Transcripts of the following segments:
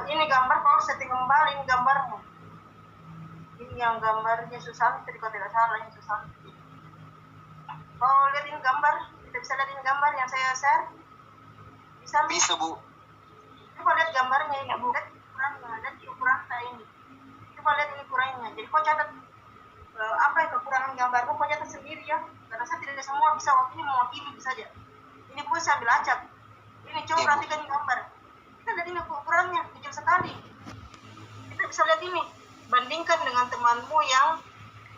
Ini gambar, kalau setting kembali ini gambarmu. Ini yang gambarnya Susanti, kalau tidak salah ini Susanti. Kau lihat ini gambar, kita bisa lihat ini gambar yang saya share. Bisa Bu. Coba lihat gambarnya ini, lihat ukurannya, lihat ukuran ini. Coba lihat ini ukurannya. Jadi kau catat apa yang kekurangan gambarmu, kau catat sendiri ya. Karena saya tidak semua bisa waktu ini mewakili saja. Ini pun saya ambil acak. Ini coba perhatikan ini gambar. Kita lihat ini ukurannya kecil sekali. Kita bisa lihat ini. Bandingkan dengan temanmu yang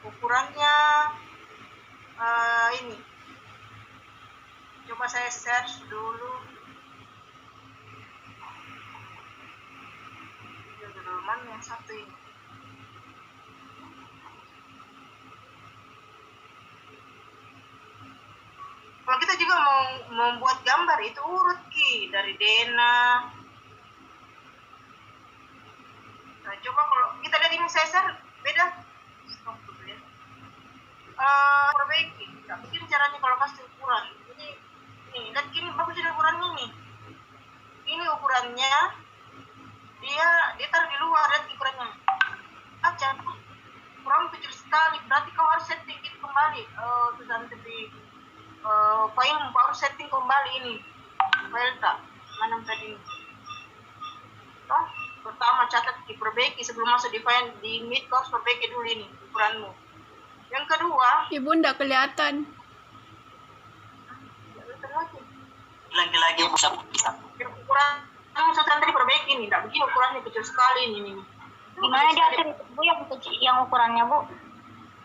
ukurannya ini. Coba saya search dulu. Mana yang satu ini? Kalau kita juga mau membuat gambar itu urut dari Dena. Nah, coba kalau kita lihat ini saya share beda. Stop dulu ya. Perbaiki. Nah, begini caranya kalau kasih ukuran. Jadi nih, lihat gini bagus ini ukurannya nih. Ini ukurannya. Dia taruh di luar, lihat ukurannya. Aja, kurang kecil sekali. Berarti kau harus setting itu kembali. Terus nanti file harus setting kembali ini. File tak? Mana tadi? Pertama catat diperbaiki sebelum masuk di file di Meet, kau harus perbaiki dulu ini ukuranmu. Yang kedua, Ibu ndak kelihatan. Lagi-lagi bisa. Ukuran Susan tadi perbaiki nih, tidak begini ukurannya kecil sekali ini. Gimana diatur Bu yang ukurannya Bu?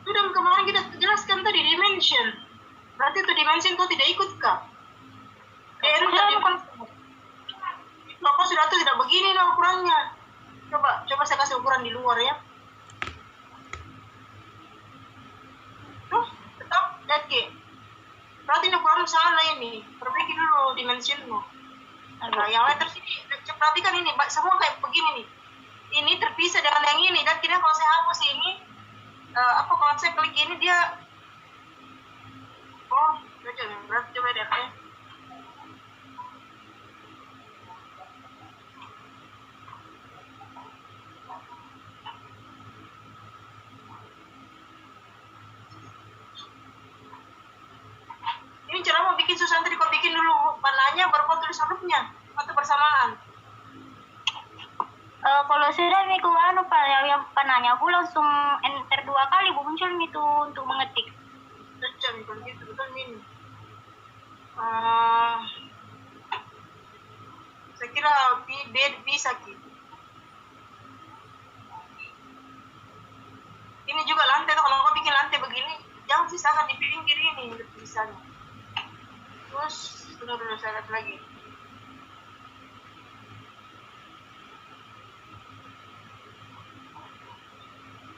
Sudah kemarin kita jelaskan tadi dimension. Berarti itu dimension kau tidak ikut kah? Kau sudah tuh tidak begini lah ukurannya. Coba saya kasih ukuran di luar ya. Tuh, tetap lihat Ki. Berarti ini ukuran salah ini. Perbaiki dulu dimensionmu. Nah, yang lain terus ini, perhatikan ini, semua kayak begini nih. Ini terpisah dengan yang ini, dan kira kalau saya hapus ini, kalau saya klik ini dia, coba deh ya. Ini cara mau bikin Susanti, kau bikin dulu panahnya baru kau tulis hurufnya atau bersamaan. Kalau sudah Miku Pak yang panahnya Bu langsung enter 2 kali Bu muncul itu untuk mengetik. Secam kalau gitu betul ini. Saya kira bisa gitu. Ini juga lantai tuh, kalau kau bikin lantai begini jangan sisakan di pinggir ini tulisannya. Terus tunggu dulu saya lihat lagi.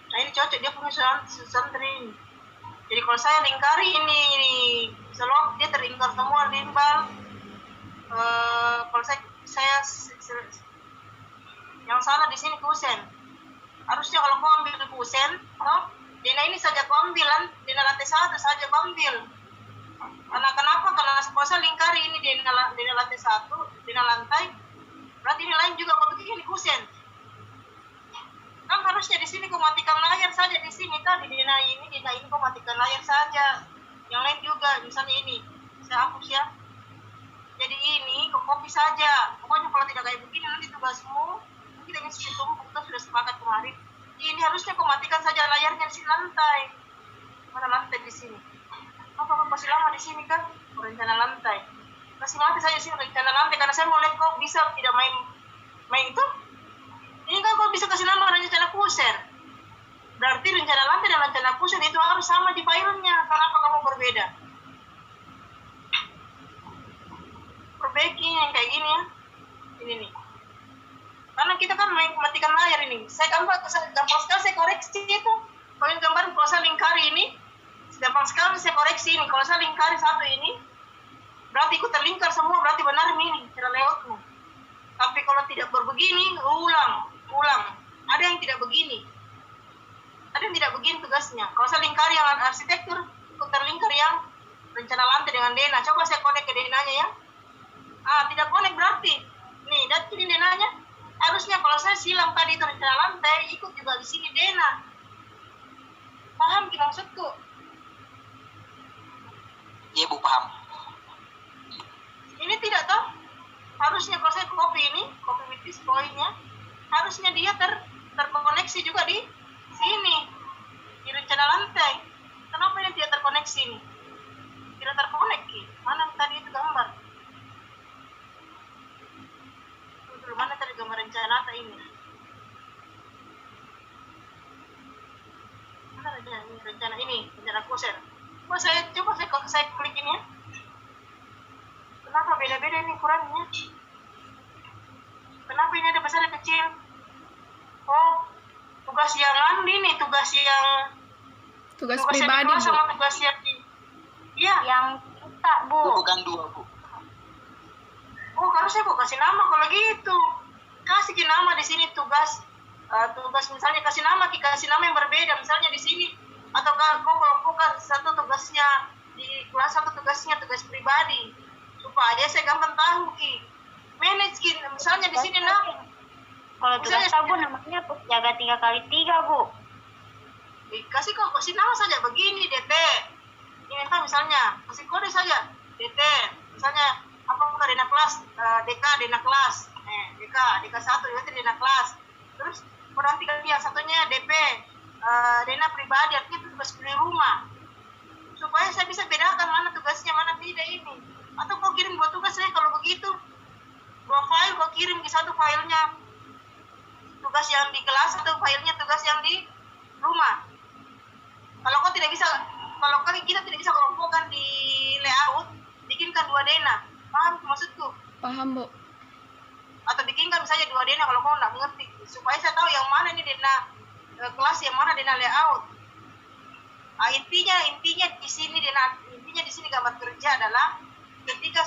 Nah ini cocok dia punya santri. Jadi kalau saya lingkari ini selok dia terlingkar semua limbal. Kalau saya yang salah di sini kusen. Harusnya kalau kau ambil kusen, Dena ini saja kau ambil, Dena lantai 1 saja kau ambil. Karena kenapa? Karena saya lingkari ini Dena lantai 1, Dena lantai. Berarti ini lain juga kau bikin kusen. Kan harusnya di sini kau matikan layar saja di sini tadi Dena ini kau matikan layar saja. Yang lain juga, misalnya ini saya hapus ya. Jadi ini kau copy saja. Pokoknya kalau tidak kayak begini nanti tugasmu kita ingin sistem kita sudah sepakat kemarin. Ini harusnya kau matikan saja layarnya di sini lantai. Mana lantai di sini? Apa masih lama di sini kan? Rencana lantai. Masih mati saja sini rencana lantai karena saya mau lihat kau bisa tidak main itu. Ini kan kau bisa kasih nama rencana pusat. Berarti rencana lantai dan rencana pusat itu harus sama di filenya. Kenapa kamu berbeda? Perbaiki yang kayak gini ya. Ini nih. Karena kita kan matikan layar ini. Saya gampang sekali saya koreksi itu. Kalau ini gambar kalau saya lingkari ini, gampang sekali saya koreksi ini. Kalau saya lingkari satu ini, berarti ikut terlingkar semua. Berarti benar ini cara layoutmu. Tapi kalau tidak berbegini, ulang. Ada yang tidak begini. Ada yang tidak begini tugasnya. Kalau saya lingkari yang arsitektur, ikut terlingkar yang rencana lantai dengan Dena. Coba saya connect ke Denanya ya. Tidak connect berarti. Nih, lihat ini Denanya. harusnya kalau saya silang tadi itu rencana lantai, ikut juga di sini Dena. Paham ki maksudku? Iya Bu, paham. Ini tidak toh? Harusnya kalau saya copy with this poinnya, harusnya dia terkoneksi juga di sini, di rencana lantai. Kenapa ini tidak terkoneksi nih? Tidak terkoneksi. Mana tadi itu gambar? Mana tadi gambar rencana ini? Mana rencana ini? Rencana kuser. Coba saya klik ini ya. Kenapa beda-beda ini ukurannya? Kenapa ini ada besar dan kecil? Oh, tugas yang ini, tugas pribadi, Bu. Sama tugas yang iya. Yang kita, Bu. Bukan 2, Bu. Oh, harusnya kok kasih nama kalau gitu. Kasih nama di sini tugas misalnya kasih nama yang berbeda misalnya di sini, atau kau kelompokkan satu tugasnya di kelas, satu tugas pribadi supaya saya gampang tahu ki manage ki misalnya di sini nah. Kalau tugas Bu namanya jaga 3x3, Bu. Kasih nama saja begini DT. Ini tahu misalnya kasih kode saja DT. Misalnya apa Dena kelas Dena kelas DK 1 berarti Dena kelas. Terus nanti yang satunya DP Dena pribadi, artinya tugas di rumah. Supaya saya bisa bedakan mana tugasnya mana tidak ini. Atau kau kirim 2 tugas saya kalau begitu 2 file kau kirim di satu filenya tugas yang di kelas, atau filenya tugas yang di rumah. Kalau kita tidak bisa kelompokkan di layout, bikinkan 2 Dena. Paham maksudku? Paham, Bu. Atau bikinkan misalnya 2 Dena kalau kau nggak mengerti, supaya saya tahu yang mana ini Dena kelas, yang mana Dena layout. Intinya di sini gambar kerja adalah ketika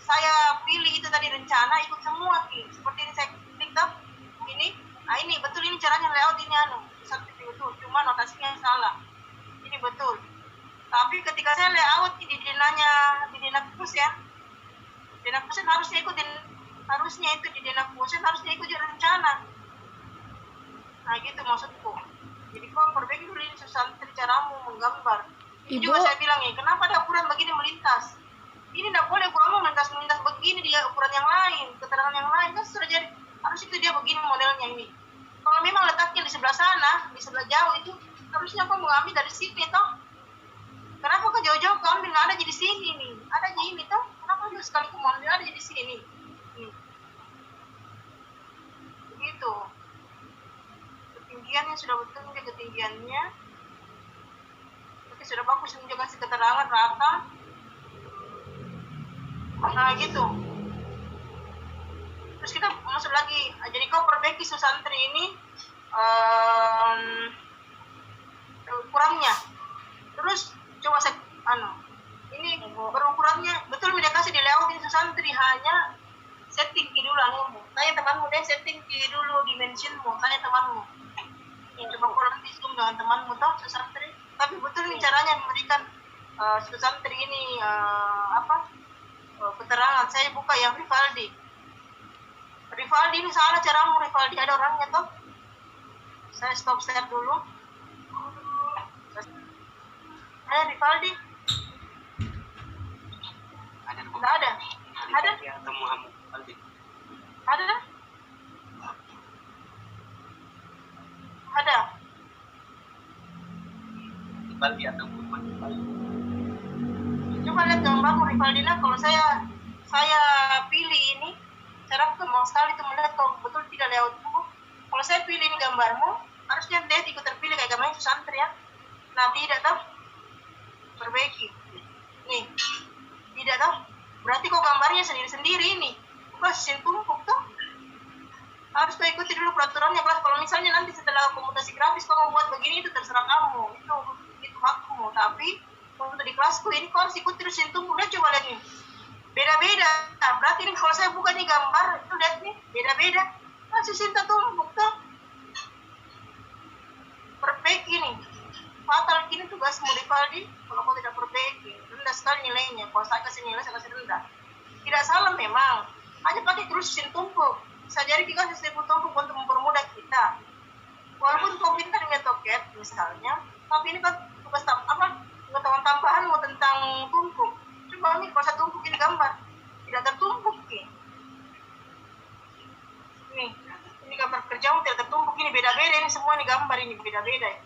saya pilih itu tadi rencana, ikut semua seperti ini saya klik ini. Nah ini betul, ini caranya layout ini betul, cuma notasinya salah. Ini betul. Tapi ketika saya layout di Dena Kusen, harusnya itu di Dena Kusen harusnya ikut juga rencana. Nah gitu maksudku. Jadi kau perbaiki dulu ini santri caramu menggambar. Ini Ibu. juga saya bilang ya, kenapa ada ukuran begini melintas? Ini tidak boleh kamu melintas begini dia ukuran yang lain, keterangan yang lain kan sudah jadi. Harus itu dia begini modelnya ini. Kalau memang letaknya di sebelah sana, di sebelah jauh itu, harusnya kau mengambil dari sini toh. Kenapa kau jauh-jauh kau ambil nggak ada di sini nih? Ada di ini toh. Kenapa juga sekali kau ambil ada di sini? Begitu. Ketinggiannya sudah betul dia ketinggiannya. Tapi sudah bagus juga kasih keterangan rata. Nah gitu. Terus kita masuk lagi. Jadi kau perbaiki santri ini ukurannya. Terus coba saya ini berukurannya betul dia kasih di layout ini santri, hanya setting dulu anumu. Tanya temanmu deh, setting dulu dimensionmu. Tanya temanmu. Coba kau nanti zoom dengan temanmu toh santri. Tapi betul ini caranya memberikan santri ini keterangan. Saya buka yang Rivaldi ini salah caramu. Rivaldi ada orangnya toh. Saya stop share dulu. Rivaldi Ada, Bu. nggak ada. Ada? Ya, temu kamu. Ada? Ada. Rivaldi atau bukan? Coba lihat gambarmu Rivaldina. Kalau saya pilih ini, cara mau sekali itu melihat kalau betul tidak layoutmu. Kalau saya pilih ini gambarmu, harusnya dia ikut terpilih kayak gambarnya santri ya. Nah tidak toh, perbaiki. Nih, tidak toh. Berarti kok gambarnya sendiri-sendiri ini. Bukan tumpuk toh. Harus kau ikuti dulu peraturannya kelas. Kalau misalnya nanti setelah komutasi grafis kau mau buat begini, itu terserah kamu. Itu hakmu. Tapi untuk di kelasku ini kau harus ikuti terus tumpuk. Lihat coba lihat nih. Beda-beda. Nah, berarti ini kalau saya buka nih gambar, itu lihat nih, beda-beda. Masih sinta tumpuk toh. Perbaiki nih. Fatal ini tugas Rivaldi. Kalau kau tidak perbaiki, rendah sekali nilainya. Kalau saya kasih nilai, saya kasih rendah. Tidak salah memang. Hanya pakai terus tumpuk. Bisa jadi kita kasih paket misalnya, tapi ini kan tugas pengetahuan tambahan mau tentang tumpuk. Coba nih kalau saya tumpuk ini gambar tidak tertumpuk nih. Ini gambar kerja tidak tertumpuk, ini beda-beda, ini semua ini gambar ini beda-beda.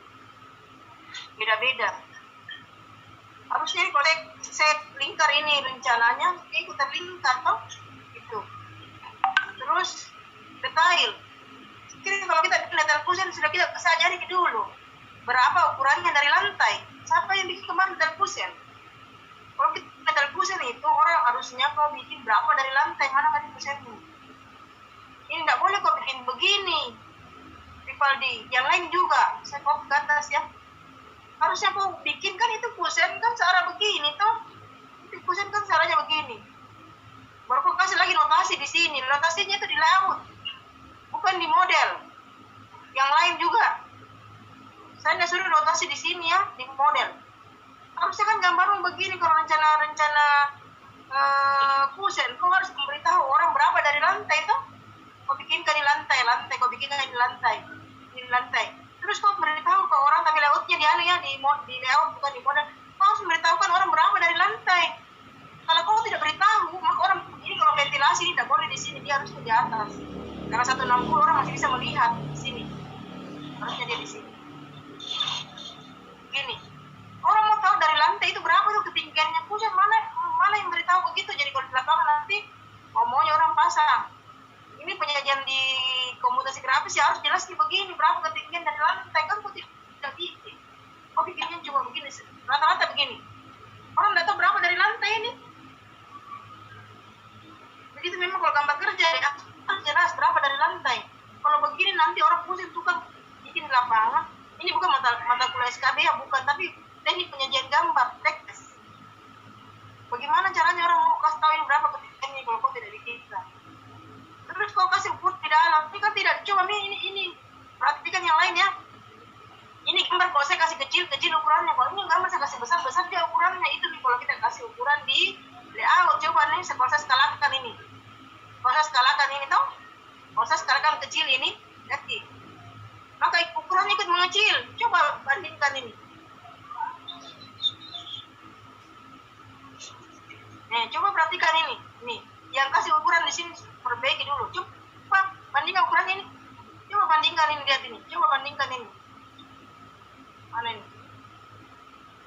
Beda-beda. Harusnya kalau saya lingkar ini rencananya, ikut terlingkar toh, gitu. Terus detail. Kira kalau kita bikin detail pusing sudah kita sajari dulu berapa ukurannya dari lantai. Siapa yang bikin kemarin detail pusing? Kalau kita detail pusing itu orang harusnya kau bikin berapa dari lantai, mana nggak pusingmu. Ini tidak boleh kau bikin begini, Rivaldi. Yang lain juga, saya copy ke atas ya. Harusnya kau bikin kan itu pusing kan searah begini toh. Itu pusing kan searahnya begini. Baru kau kasih lagi notasi di sini. Notasinya itu di layout, bukan di model. Yang lain juga. Saya suruh notasi di sini ya, di model. Harusnya kan gambarmu begini kalau rencana pusing. Kau harus memberitahu orang berapa dari lantai toh. Kau bikinkan di lantai, kau bikinkan di lantai. Terus kau beritahu ke orang, tapi layoutnya di layout bukan di model. Kau harus memberitahukan orang berapa dari lantai. Kalau kau tidak beritahu, maka orang ini kalau ventilasi ini tidak boleh di sini, dia harus di atas. Karena 160 orang masih bisa melihat di sini. Harusnya dia di sini. Gini, orang mau tahu dari lantai itu berapa tuh ketinggiannya. Pusat mana yang beritahu begitu. Jadi kalau di lapangan nanti maunya orang pasang. Ini penyajian di komutasi grafis ya harus jelas begini berapa ketinggian dari lantai. Kan kok tidak bikin. Kok bikinnya cuma begini, rata-rata begini. Orang tidak tahu berapa dari lantai ini. Begitu memang kalau gambar kerja ya, harus jelas berapa dari lantai. Kalau begini nanti orang pusing tuh kan bikin di lapangan. Ini bukan mata kuliah SKB ya, bukan, tapi teknik penyajian gambar, teks. Bagaimana caranya orang mau kasih tahu ini berapa ketinggiannya kalau kau tidak bikinkan. Terus kau kasih ukur di dalam, ini kan tidak, coba ini perhatikan yang lain ya. Ini gambar kalau saya kasih kecil ukurannya, kalau ini gambar saya kasih besar dia ukurannya. Itu nih kalau kita kasih ukuran di layout, coba nih kalau saya skalakan ini. Kalau saya skalakan ini toh, kalau saya skalakan kecil ini, lihat nih. Maka ukurannya ikut mengecil, coba bandingkan ini. Nih, coba perhatikan ini. Nih, yang kasih ukuran di sini perbaiki dulu. Coba bandingkan ukuran ini. Coba bandingkan ini, lihat ini. Coba bandingkan ini. Mana ini?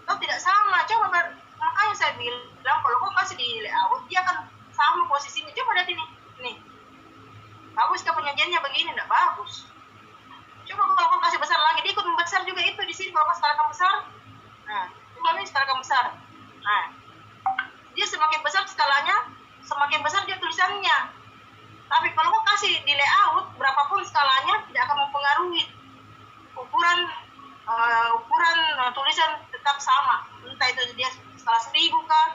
Kau tidak sama. Coba makanya saya bilang kalau kau kasih di layout, dia akan sama posisinya. Coba lihat ini. Nih. Bagus ke penyajiannya begini, enggak bagus. Coba kalau kau kasih besar lagi, dia ikut membesar juga itu di sini. Kalau kau skalakan besar, nah, coba ini skalakan besar. Nah, dia semakin besar skalanya, semakin besar dia tulisannya. Tapi kalau kau kasih di layout, berapapun skalanya tidak akan mempengaruhi ukuran tulisan tetap sama. Entah itu dia skala 1000 kah,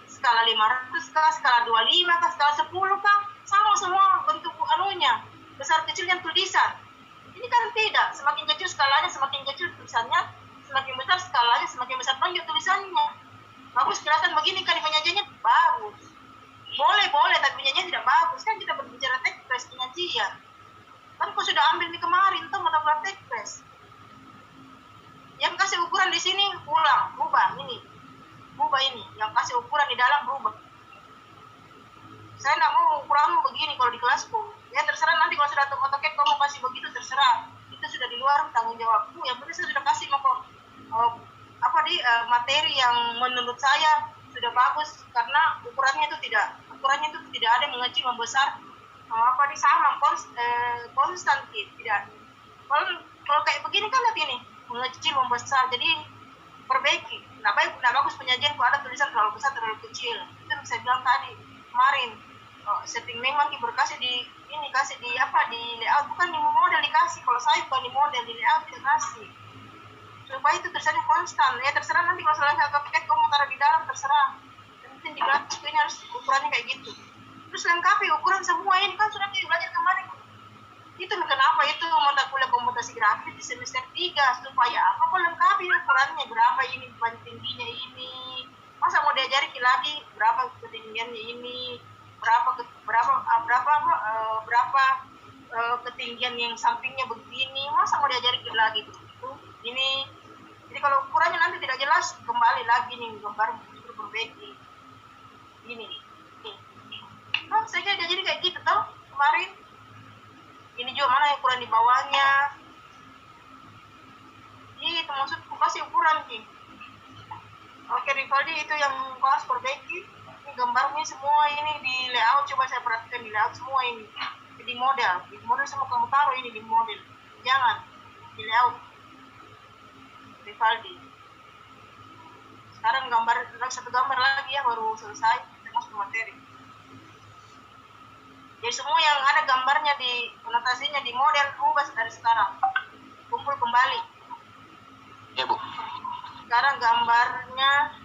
skala 500 kah, skala 25 kah, skala 10 kah, sama semua bentuk anunya, besar kecilnya tulisan. Ini kan tidak, semakin kecil skalanya, semakin kecil tulisannya, semakin besar skalanya, semakin besar panjang tulisannya. Bagus kelihatan begini kan penyajiannya bagus. Boleh, tapi penyajian tidak bagus. Kan kita berbicara teks penyajian. Kan kau sudah ambil nih kemarin tuh mata kuliah teks. Yang kasih ukuran di sini ulang, rubah ini. Yang kasih ukuran di dalam rubah. Saya tidak mau ukuranmu begini kalau di kelasku. Ya terserah nanti kalau sudah AutoCAD kamu kasih begitu terserah. Itu sudah di luar tanggung jawabku. Yang penting saya sudah kasih materi yang menurut saya sudah bagus karena ukurannya itu tidak ada yang mengecil membesar sama konstan tidak. Kalau kayak begini kan lihat ini mengecil membesar jadi perbaiki. Nggak bagus penyajian kalau ada tulisan terlalu besar terlalu kecil. Itu yang saya bilang tadi kemarin. Setting memang kasih di layout bukan di model dikasih. Kalau saya bukan di model di layout kita kasih supaya itu tulisannya konstan. Ya terserah nanti kalau salah satu paket kamu taruh di dalam terserah. Yang penting di grafis ini harus ukurannya kayak gitu. Terus lengkapi ukuran semua ini kan sudah kita belajar kemarin. Itu kenapa itu mata kuliah komutasi grafis di semester 3 supaya apa? Kau lengkapi ukurannya berapa ini tingginya ini. Masa mau diajari lagi berapa ketinggiannya ini, berapa ketinggian yang sampingnya begini, masa mau diajari lagi begitu? Ini, jadi kalau ukurannya nanti tidak jelas, kembali lagi nih gambar perbaiki. Ini. Oh, saya kira dia jadi kayak gitu tau kemarin. Ini juga mana ukuran di bawahnya. Itu maksudku kasih ukuran Ki. Oke Rivaldi, itu yang kau harus perbaiki. Ini gambarnya semua ini di layout, coba saya perhatikan di layout semua ini. Di model semua kamu taruh ini di model. Jangan di layout. Rivaldi. Sekarang satu gambar lagi ya baru selesai, kita masuk materi. Jadi semua yang ada gambarnya di anotasinya di model ubah dari sekarang. Kumpul kembali. Ya Bu. Sekarang gambarnya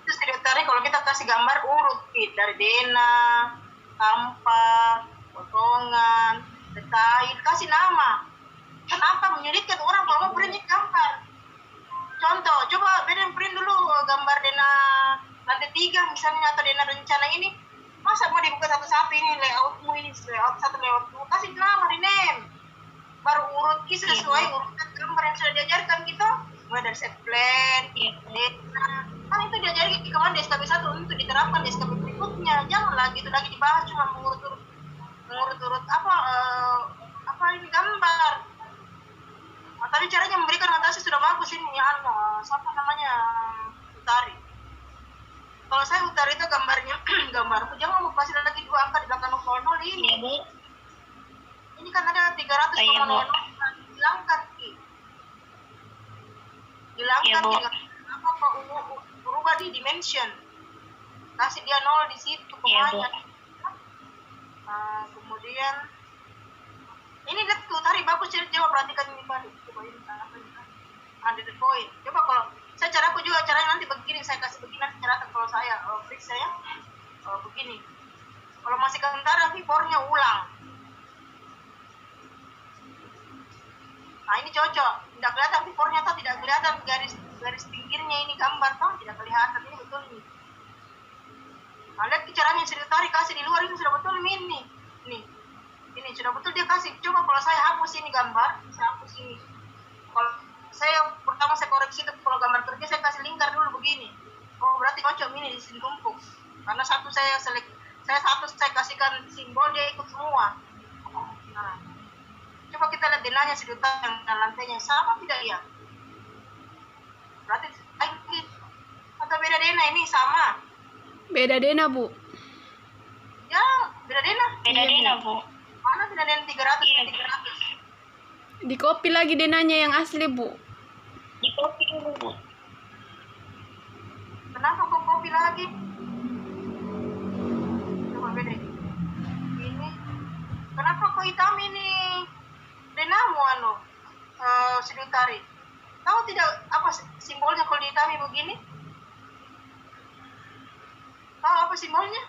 terus ditarik kalau kita kasih gambar urut dari Dena, tanpa, potongan, detail, kasih nama. Kenapa menyulitkan orang kalau mau print gambar? Contoh, coba beda print dulu gambar Dena lantai 3 misalnya atau Dena rencana ini. Masa mau dibuka satu-satu ini layoutmu ini layout 1 layout 2, kasih nama di name. Baru urut sesuai urutan gambar yang sudah diajarkan kita. Mulai dari set plan, Dena. Kan itu diajari kemarin di SKP 1 untuk diterapkan di SKP berikutnya. Jangan lagi itu lagi dibahas cuma mengurut-urut apa ini gambar. Tapi caranya memberikan notasi sudah bagus ini ya, siapa namanya Utari. Kalau saya Utari itu gambarnya gambarku jangan mau kasih lagi 2 angka di belakang 00 ini. Ya, Bu. Ini kan ada 300,00 hilangkan Ki. Hilangkan Ya, apa berubah di dimension. Kasih dia 0 di situ pokoknya. Kemudian ini lihat tuh Utari bagus, coba perhatikan ini Pak. Coba ini apa ini? Ada the point. Coba kalau saya caraku juga caranya nanti begini, saya kasih begini nanti cara kalau saya fix saya begini. Kalau masih kentara vibornya ulang. Nah ini cocok, tidak kelihatan vibornya atau tidak kelihatan garis pinggirnya ini gambar toh tidak kelihatan ini betul nih. Nah, lihat caranya sudah tarik kasih di luar ini sudah betul ini. Ini sudah betul dia kasih. Coba kalau saya hapus ini gambar, saya hapus ini. Kalau saya pertama saya koreksi itu kalau gambar kerja saya kasih lingkar dulu begini. Oh berarti cocok ini di sini tumpuk. Karena satu saya kasihkan simbol dia ikut semua. Nah, coba kita lihat denanya sejuta yang lantainya sama tidak ya? Berarti atau beda dena ini sama? Beda Dena, Bu. Ya, beda dena. Beda Dena, Bu. Mana tidak dena 300 ini 300? Di copy lagi Denanya yang asli, Bu. Di copy dulu, Bu. Kenapa kok copy lagi? Coba beda. Ini. Kenapa kok hitam ini? Denamu sedutari. Tahu tidak apa simbolnya kalau dihitami begini? Tahu apa simbolnya?